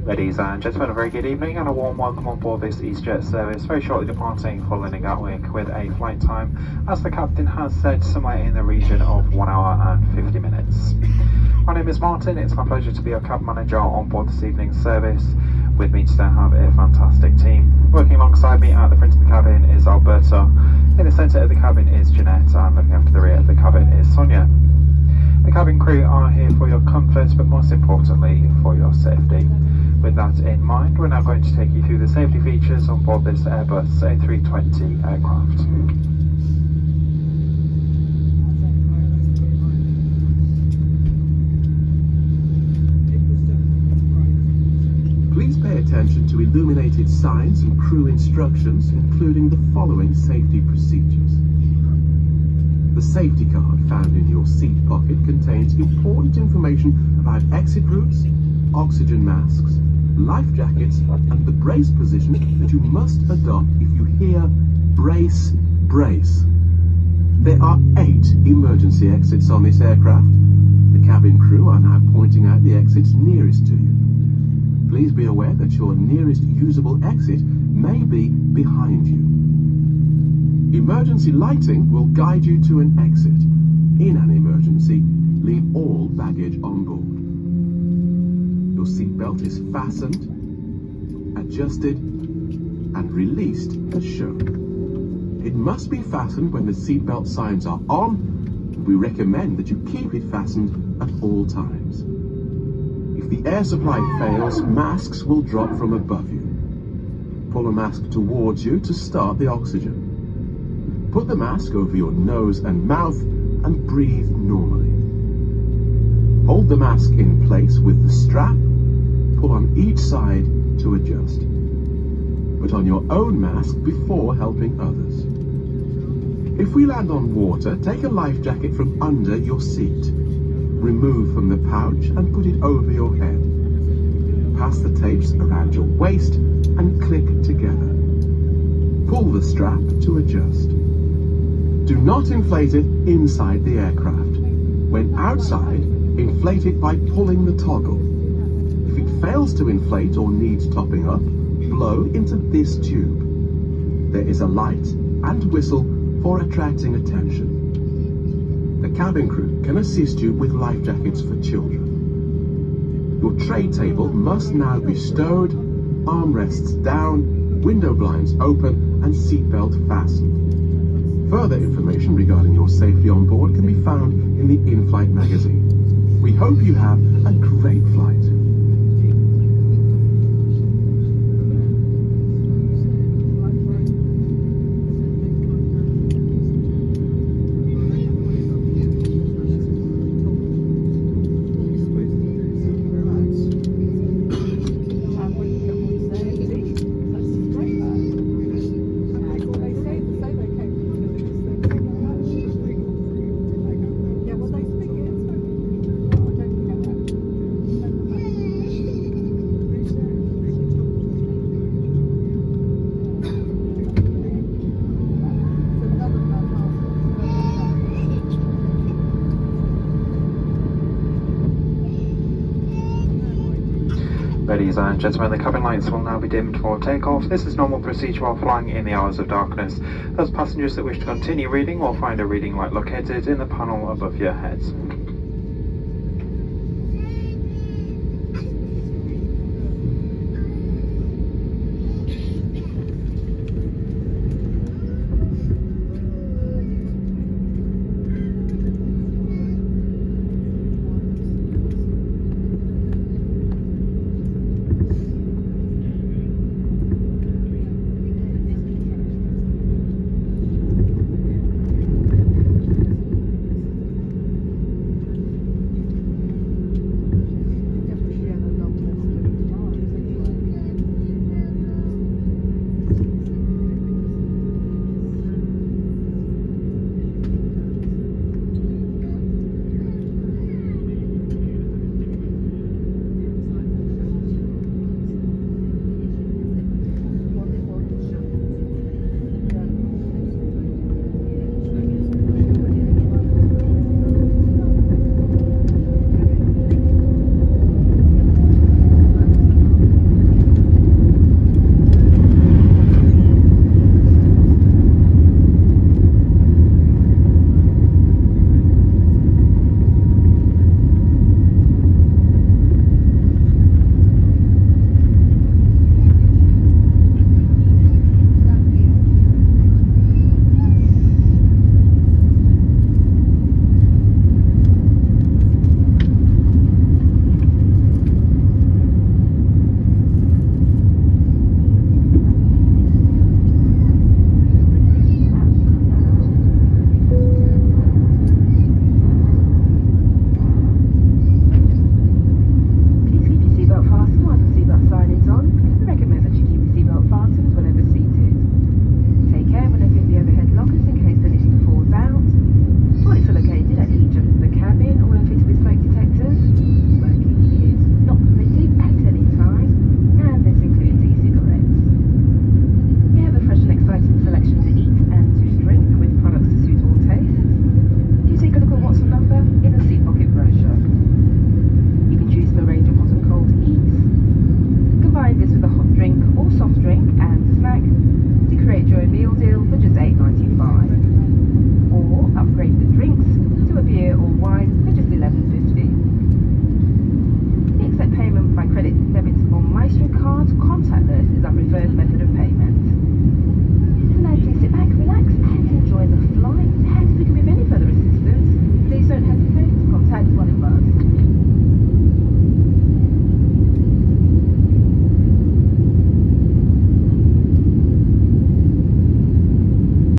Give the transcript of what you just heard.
Ladies and gentlemen, a very good evening and a warm welcome on board this EasyJet service, very shortly departing for London Gatwick with a flight time, as the captain has said, somewhere in the region of 1 hour and 50 minutes. My name is Martin. It's my pleasure to be your cabin manager on board this evening's service. With me today I have a fantastic team. Working alongside me at the front of the cabin is Alberta, in the centre of the cabin is Jeanette, and looking after the rear of the cabin is Sonia. The cabin crew are here for your comfort, but most importantly for your safety. With that in mind, we're now going to take you through the safety features on board this Airbus A320 aircraft. Please pay attention to illuminated signs and crew instructions, including the following safety procedures. The safety card found in your seat pocket contains important information about exit routes, oxygen masks, life jackets, and the brace position that you must adopt if you hear brace, brace. There are 8 emergency exits on this aircraft. The cabin crew are now pointing out the exits nearest to you. Please be aware that your nearest usable exit may be behind you. Emergency lighting will guide you to an exit. In an emergency, leave all baggage on board. Your seatbelt is fastened, adjusted, and released as shown. It must be fastened when the seatbelt signs are on. We recommend that you keep it fastened at all times. If the air supply fails, masks will drop from above you. Pull a mask towards you to start the oxygen. Put the mask over your nose and mouth and breathe normally. Hold the mask in place with the strap. Pull on each side to adjust. Put on your own mask before helping others. If we land on water, take a life jacket from under your seat. Remove from the pouch and put it over your head. Pass the tapes around your waist and click together. Pull the strap to adjust. Do not inflate it inside the aircraft. When outside, inflate it by pulling the toggle. If it fails to inflate or needs topping up, blow into this tube. There is a light and whistle for attracting attention. The cabin crew can assist you with life jackets for children. Your tray table must now be stowed, armrests down, window blinds open, and seatbelt fastened. Further information regarding your safety on board can be found in the in-flight magazine. We hope you have a great flight. Ladies and gentlemen, the cabin lights will now be dimmed for takeoff. This is normal procedure while flying in the hours of darkness. Those passengers that wish to continue reading will find a reading light located in the panel above your heads.